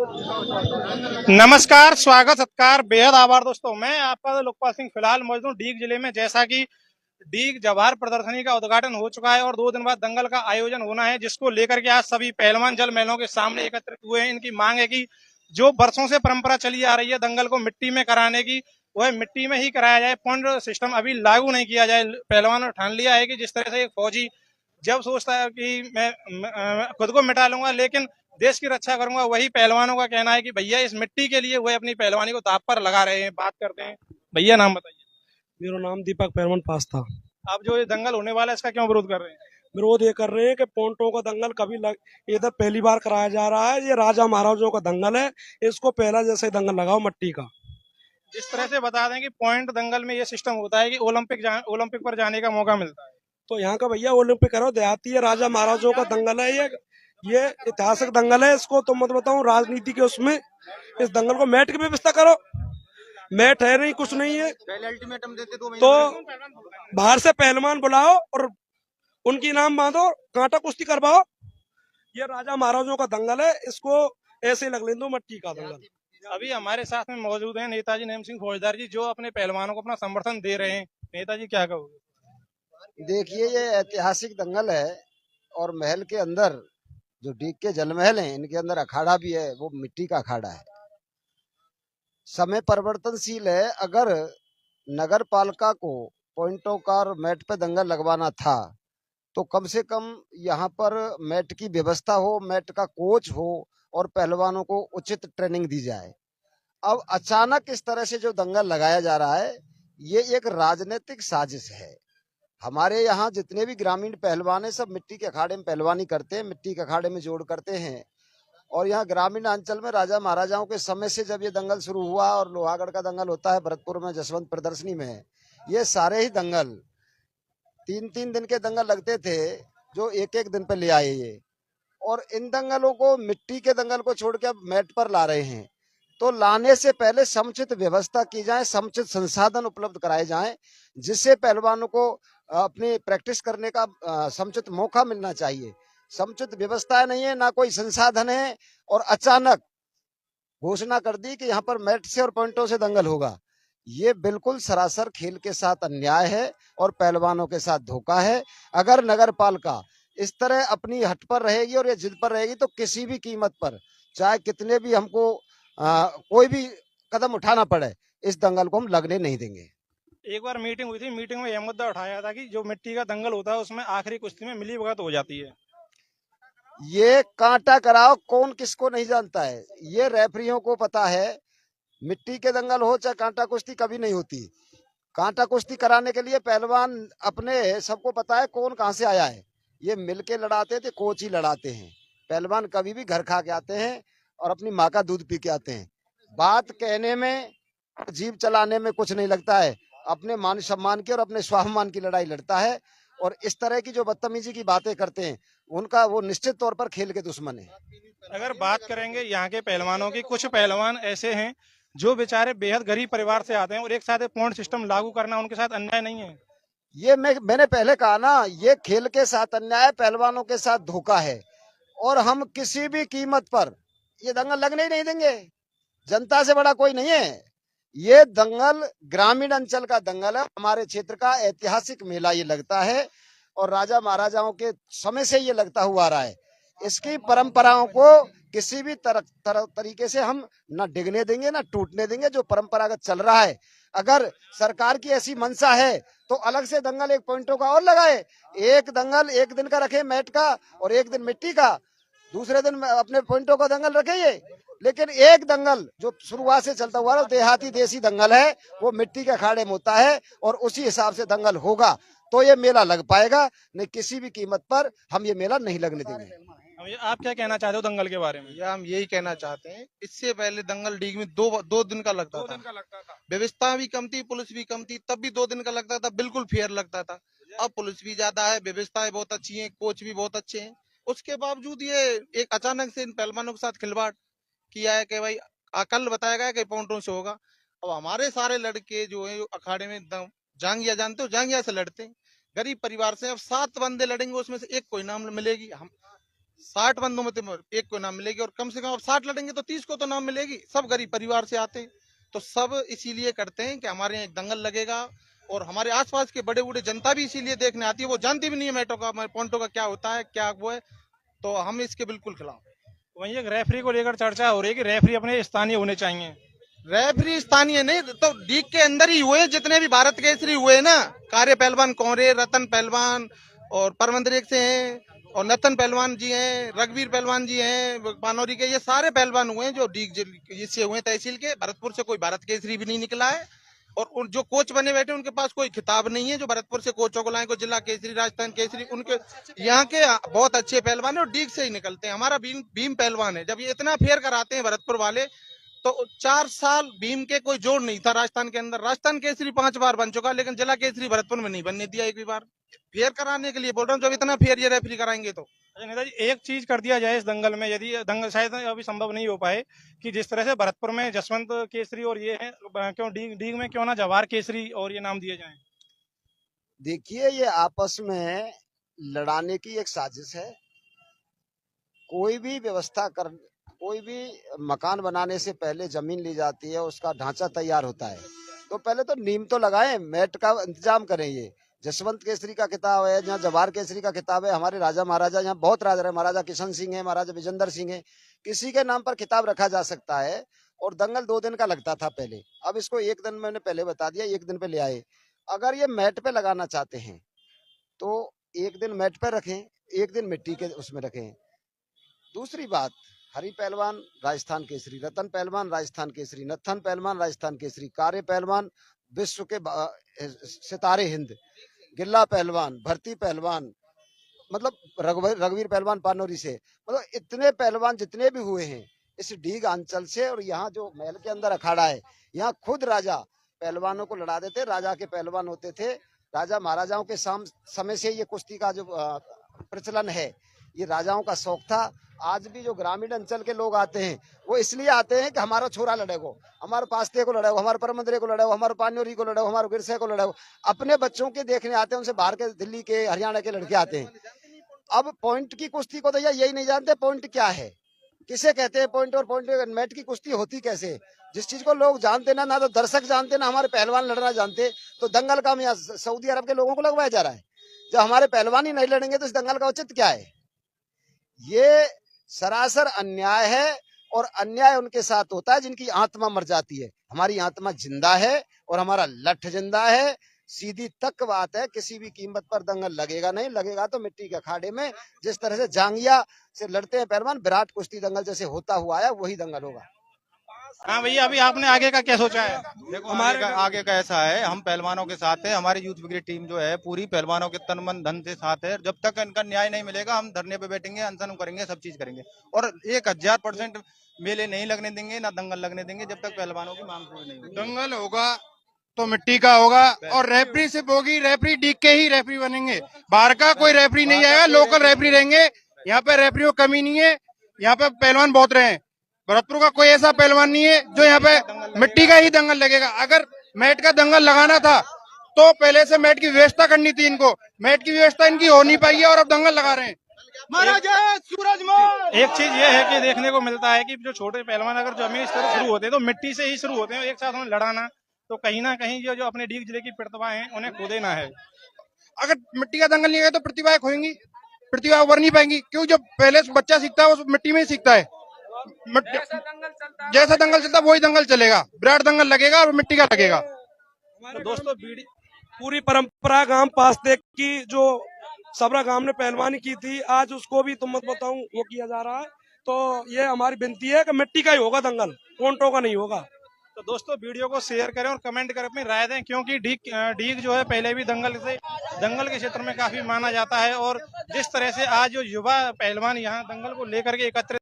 नमस्कार, स्वागत सत्कार, बेहद आभार दोस्तों। मैं आपका लोकपाल सिंह फिलहाल मौजूद हूं डीग जिले में। जैसा कि डीग जवाहर प्रदर्शनी का उद्घाटन हो चुका है और 2 दिन बाद दंगल का आयोजन होना है, जिसको लेकर के आज सभी पहलवान जल महलों के सामने एकत्रित हुए हैं। इनकी मांग है कि जो वर्षों से परंपरा चली आ रही है दंगल को मिट्टी में कराने की, वह मिट्टी में ही कराया जाए। पॉइंट सिस्टम अभी लागू नहीं किया जाए। पहलवानों ने ठान लिया है कि जिस तरह से एक फौजी जब सोचता है कि मैं खुद को मिटा लूंगा लेकिन देश की रक्षा करूंगा, वही पहलवानों का कहना है कि भैया इस मिट्टी के लिए वह अपनी पहलवानी को दांव पर लगा रहे हैं। बात करते हैं, भैया नाम बताइए। मेरा नाम दीपक पैरवन पास था। आप जो ये दंगल होने वाला है इसका क्यों विरोध कर रहे हैं? विरोध ये कर रहे हैं कि पोंटो का दंगल इधर पहली बार कराया जा रहा है। ये राजा महाराजाओं का दंगल है, इसको पहला जैसे दंगल लगाओ मट्टी का। जिस तरह से बता दें कि पॉइंट दंगल में ये सिस्टम होता है कि ओलंपिक पर जाने का मौका मिलता है। तो यहाँ का भैया ओलंपिक करो, देहाती है, राजा महाराजाओं का दंगल है ये ऐतिहासिक दंगल है। इसको तो मत बताऊं राजनीति के उसमें इस दंगल को मैट की व्यवस्था करो। मैट है नहीं, कुछ नहीं है। पहले अल्टीमेटम देते तो बाहर से पहलवान बुलाओ और उनकी नाम बांधो, कांटा कुश्ती करवाओ। ये राजा महाराजाओं का दंगल है, इसको ऐसे लग लें दो मट्टी का दंगल। अभी हमारे साथ में मौजूद हैं नेताजी नेम सिंह फौजदार जी, जो अपने पहलवानों को अपना समर्थन दे रहे हैं। नेताजी क्या कहोगे? देखिए, ये ऐतिहासिक दंगल है और महल के अंदर जो डीग के जल महल हैं, इनके अंदर अखाड़ा भी है, वो मिट्टी का अखाड़ा है। समय परिवर्तनशील है। अगर नगर पालिका को पॉइंटों का और मैट पे दंगल लगवाना था तो कम से कम यहाँ पर मैट की व्यवस्था हो, मैट का कोच हो और पहलवानों को उचित ट्रेनिंग दी जाए। अब अचानक इस तरह से जो दंगल लगाया जा रहा है, ये एक राजनीतिक साजिश है। हमारे यहाँ जितने भी ग्रामीण पहलवान हैं, सब मिट्टी के अखाड़े में पहलवानी करते हैं, मिट्टी के अखाड़े में जोड़ करते हैं। और यहाँ ग्रामीण अंचल में राजा महाराजाओं के समय से जब ये दंगल शुरू हुआ, और लोहागढ़ का दंगल होता है भरतपुर में जसवंत प्रदर्शनी में, ये सारे ही दंगल 3-3 दिन के दंगल लगते थे, जो एक एक दिन पे ले आए ये। और इन दंगलों को, मिट्टी के दंगल को छोड़ के अब मैट पर ला रहे हैं। तो लाने से पहले समुचित व्यवस्था की जाए, समुचित संसाधन उपलब्ध कराए जाएं, जिससे पहलवानों को अपनी प्रैक्टिस करने का समुचित मौका मिलना चाहिए। समुचित व्यवस्था नहीं है, ना कोई संसाधन है, और अचानक घोषणा कर दी कि यहाँ पर मैट से और पॉइंटों से दंगल होगा। ये बिल्कुल सरासर खेल के साथ अन्याय है और पहलवानों के साथ धोखा है। अगर नगर पालिका इस तरह अपनी हट पर रहेगी और ये जिद पर रहेगी तो किसी भी कीमत पर, चाहे कितने भी हमको कोई भी कदम उठाना पड़े, इस दंगल को हम लगने नहीं देंगे। एक बार मीटिंग हुई थी, मीटिंग में यह मुद्दा उठाया था कि जो मिट्टी का दंगल होता है उसमें आखिरी कुश्ती में मिली भगत हो जाती है। ये कांटा कराओ, कौन किसको नहीं जानता है, ये रेफरियों को पता है। मिट्टी के दंगल हो चाहे कांटा कुश्ती, कभी नहीं होती। कांटा कुश्ती कराने के लिए पहलवान अपने, सबको पता है कौन कहाँ से आया है। ये मिलके लड़ाते थे, कोच ही लड़ाते हैं। पहलवान कभी भी घर खा के आते हैं और अपनी माँ का दूध पी के आते हैं। बात कहने में, जीभ चलाने में कुछ नहीं लगता है। अपने मान सम्मान की और अपने स्वाभिमान की लड़ाई लड़ता है। और इस तरह की जो बदतमीजी की बातें करते हैं, उनका वो निश्चित तौर पर खेल के दुश्मन है। अगर बात करेंगे यहाँ के पहलवानों की, कुछ पहलवान ऐसे हैं जो बेचारे बेहद गरीब परिवार से आते हैं और एक साथ पॉइंट सिस्टम लागू करना उनके साथ अन्याय नहीं है? ये मैंने पहले कहा ना, ये खेल के साथ अन्याय, पहलवानों के साथ धोखा है। और हम किसी भी कीमत पर ये दंगल लगने ही नहीं देंगे। जनता से बड़ा कोई नहीं है। ये दंगल ग्रामीण अंचल का दंगल है, हमारे क्षेत्र का ऐतिहासिक मेला ये लगता है और राजा महाराजाओं के समय से ये लगता हुआ आ रहा है। इसकी परंपराओं को किसी भी तरीके से हम न डिगने देंगे, न टूटने देंगे। जो परंपरागत चल रहा है, अगर सरकार की ऐसी मंशा है तो अलग से दंगल एक पॉइंटों का और लगाए। एक दंगल एक दिन का रखे मैट का और एक दिन मिट्टी का, दूसरे दिन अपने पॉइंटों का दंगल रखे ये। लेकिन एक दंगल जो शुरुआत से चलता हुआ देहाती देसी दंगल है, वो मिट्टी के अखाड़े में होता है और उसी हिसाब से दंगल होगा तो ये मेला लग पाएगा। नहीं, किसी भी कीमत पर हम ये मेला नहीं लगने देंगे। आप क्या कहना चाहते हो दंगल के बारे में? या हम यही कहना चाहते हैं, इससे पहले दंगल डीग में दो दिन का लगता था। व्यवस्था भी कम थी, पुलिस भी कम थी, तब भी 2 दिन का लगता था, बिल्कुल फेयर लगता था। अब पुलिस भी ज्यादा है, व्यवस्थाएं बहुत अच्छी हैं, कोच भी बहुत अच्छे हैं। उसके बावजूद ये एक अचानक से इन पहलवानों के साथ खिलवाड़ किया है कि भाई कल बताया गया कि पॉइंटों से होगा। अब हमारे सारे लड़के जो है अखाड़े में जांगिया, जानते हो, जांगिया से लड़ते हैं, गरीब परिवार से। अब 7 बंदे लड़ेंगे, उसमें से एक कोई नाम मिलेगी। हम 60 बंदों में तो एक को नाम मिलेगी, और कम से कम अब 60 लड़ेंगे तो 30 को तो नाम मिलेगी। सब गरीब परिवार से आते हैं, तो सब इसीलिए करते हैं कि हमारे यहाँ एक दंगल लगेगा, और हमारे आसपास के बड़े बूढ़े जनता भी इसीलिए देखने आती है। वो जानती भी नहीं है मेटो का, पॉइंटो का क्या होता है, क्या वो है, तो हम इसके बिल्कुल खिलाफ। वहीं एक रेफरी को लेकर चर्चा हो रही है कि रेफरी अपने स्थानीय होने चाहिए। रेफरी स्थानीय नहीं तो लीग के अंदर ही हुए, जितने भी भारत केसरी हुए ना, कार्य पहलवान कौरे, रतन पहलवान और परमंदरेक से हैं, और नतन पहलवान जी हैं, रघुवीर पहलवान जी हैं पानौरी के, ये सारे पहलवान हुए हैं जो लीग इससे हुए तहसील के। भरतपुर से कोई भारत केसरी भी नहीं निकला है, और जो कोच बने बैठे उनके पास कोई खिताब नहीं है। जो भरतपुर से कोचों को लाए, कोई जिला केसरी, राजस्थान केसरी, उनके यहाँ के बहुत अच्छे पहलवान है और लीग से ही निकलते हैं। हमारा भीम पहलवान है। जब ये इतना फेयर कराते हैं भरतपुर वाले, तो 4 साल भीम के कोई जोड़ नहीं था राजस्थान के अंदर। राजस्थान केसरी 5 बार बन चुका, लेकिन जिला केसरी भरतपुर में नहीं बनने दिया एक भी बार। फेयर कराने के लिए बोल रहा हूँ, जब इतना फेयर ये रेफरी कराएंगे तो। अच्छा नेताजी, एक चीज कर दिया जाए इस दंगल में, यदि दंगल शायद अभी संभव नहीं हो पाए, कि जिस तरह से भरतपुर में जसवंत केसरी और ये है, क्यों डीग में क्यों ना जवाहर केसरी और ये नाम दिए जाएं। देखिए, ये आपस में लड़ाने की एक साजिश है। कोई भी व्यवस्था कर, कोई भी मकान बनाने से पहले जमीन ली जाती है, उसका ढांचा तैयार होता है, तो पहले तो नींव तो लगाएं, मैट का इंतजाम करें। ये जसवंत केसरी का किताब है, जहाँ जवाहर केसरी का किताब है, हमारे राजा महाराजा, यहाँ बहुत राजा है, महाराजा किशन सिंह है, महाराजा विजेंद्र सिंह है, किसी के नाम पर किताब रखा जा सकता है। और दंगल 2 दिन का लगता था पहले, अब इसको 1 दिन, मैंने पहले बता दिया, 1 दिन पे ले आए। अगर ये मैट पे लगाना चाहते हैं तो 1 दिन मैट पे रखें, 1 दिन मिट्टी के उसमें रखें। दूसरी बात, हरि पहलवान राजस्थान केसरी, रतन पहलवान राजस्थान केसरी, नत्थन पहलवान राजस्थान केसरी, कार्य पहलवान विश्व के सितारे हिंद, गिल्ला पहलवान, भर्ती पहलवान, मतलब रघुवीर पहलवान पानौरी से, मतलब इतने पहलवान जितने भी हुए हैं इस डीग अंचल से। और यहाँ जो महल के अंदर अखाड़ा है, यहाँ खुद राजा पहलवानों को लड़ा देते, राजा के पहलवान होते थे। राजा महाराजाओं के समय से ये कुश्ती का जो प्रचलन है, ये राजाओं का शौक था। आज भी जो ग्रामीण अंचल के लोग आते हैं, वो इसलिए आते हैं कि हमारा छोरा लड़ेगो, हमारे पास्ते को लड़ेगो, हमारे परमंदरे को लड़ेगो, हमारे पान्योरी को लड़ेगो, हमारे गिरसे को लड़ेगो। अपने बच्चों के देखने आते हैं, उनसे बाहर के दिल्ली के, हरियाणा के लड़के आते हैं। अब पॉइंट की कुश्ती को तो यही नहीं जानते पॉइंट क्या है, किसे कहते हैं पॉइंट, और पॉइंट मैट की कुश्ती होती कैसे। जिस चीज को लोग जानते ना तो दर्शक जानते, ना हमारे पहलवान लड़ना जानते, तो दंगल का हम यहाँ सऊदी अरब के लोगों को लगवाया जा रहा है। जब हमारे पहलवान ही नहीं लड़ेंगे तो इस दंगल का औचित्य क्या है। ये सरासर अन्याय है, और अन्याय उनके साथ होता है जिनकी आत्मा मर जाती है। हमारी आत्मा जिंदा है और हमारा लठ जिंदा है। सीधी तक बात है, किसी भी कीमत पर दंगल लगेगा नहीं, लगेगा तो मिट्टी के अखाड़े में। जिस तरह से जांगिया से लड़ते हैं पहलवान, विराट कुश्ती दंगल जैसे होता हुआ है, वही दंगल होगा। हाँ भैया, अभी आपने आगे का क्या सोचा है? देखो हमारे आगे का ऐसा है, हम पहलवानों के साथ है, हमारी यूथ ब्रिगेड टीम जो है पूरी पहलवानों के तन मन धन से साथ है। जब तक इनका न्याय नहीं मिलेगा हम धरने पे बैठेंगे, अनशन करेंगे, सब चीज करेंगे, और 1000% मेले नहीं लगने देंगे, ना दंगल लगने देंगे जब तक पहलवानों की मांग पूरी नहीं होगी। दंगल होगा तो मिट्टी का होगा, और रेफरी सिर्फ होगी, रेफरी डीग के ही रेफरी बनेंगे, बाहर का कोई रेफरी नहीं आएगा, लोकल रेफरी रहेंगे। यहाँ पे रेफरी की कमी नहीं है, यहाँ पे पहलवान बहुत रहे हैं। भरतपुर का कोई ऐसा पहलवान नहीं है जो यहाँ पे मिट्टी का ही दंगल लगेगा। अगर मैट का दंगल लगाना था तो पहले से मैट की व्यवस्था करनी थी इनको, मैट की व्यवस्था इनकी हो नहीं पाई है और अब दंगल लगा रहे हैं। महाराजा सूरजमल। एक चीज ये है कि देखने को मिलता है कि जो छोटे पहलवान अगर जमीन स्तर शुरू होते हैं तो मिट्टी से ही शुरू होते हैं, एक साथ उन्हें लड़ाना, तो कहीं ना कहीं जो अपने डीग जिले की प्रतिभा है उन्हें खो देना है। अगर मिट्टी का दंगल नहीं है तो प्रतिभाएं खोएंगी, प्रतिभा उभर नहीं पाएंगी, क्यों जो पहले बच्चा सीखता है वो मिट्टी में ही सीखता है। जैसा दंगल चलता वही दंगल चलेगा, विराट दंगल लगेगा और मिट्टी का लगेगा। तो दोस्तों पूरी परंपरा गांव पास्ते की जो सबरा गांव ने पहलवानी की थी, आज उसको भी तुम मत बताऊं वो किया जा रहा है। तो ये हमारी विनती है कि मिट्टी का ही होगा दंगल, कोंटों का नहीं होगा। तो दोस्तों वीडियो को शेयर करें और कमेंट करें, अपनी राय दें, क्योंकि डीग जो है पहले भी दंगल के क्षेत्र में काफी माना जाता है, और जिस तरह से आज जो युवा पहलवान यहाँ दंगल को लेकर के एकत्रित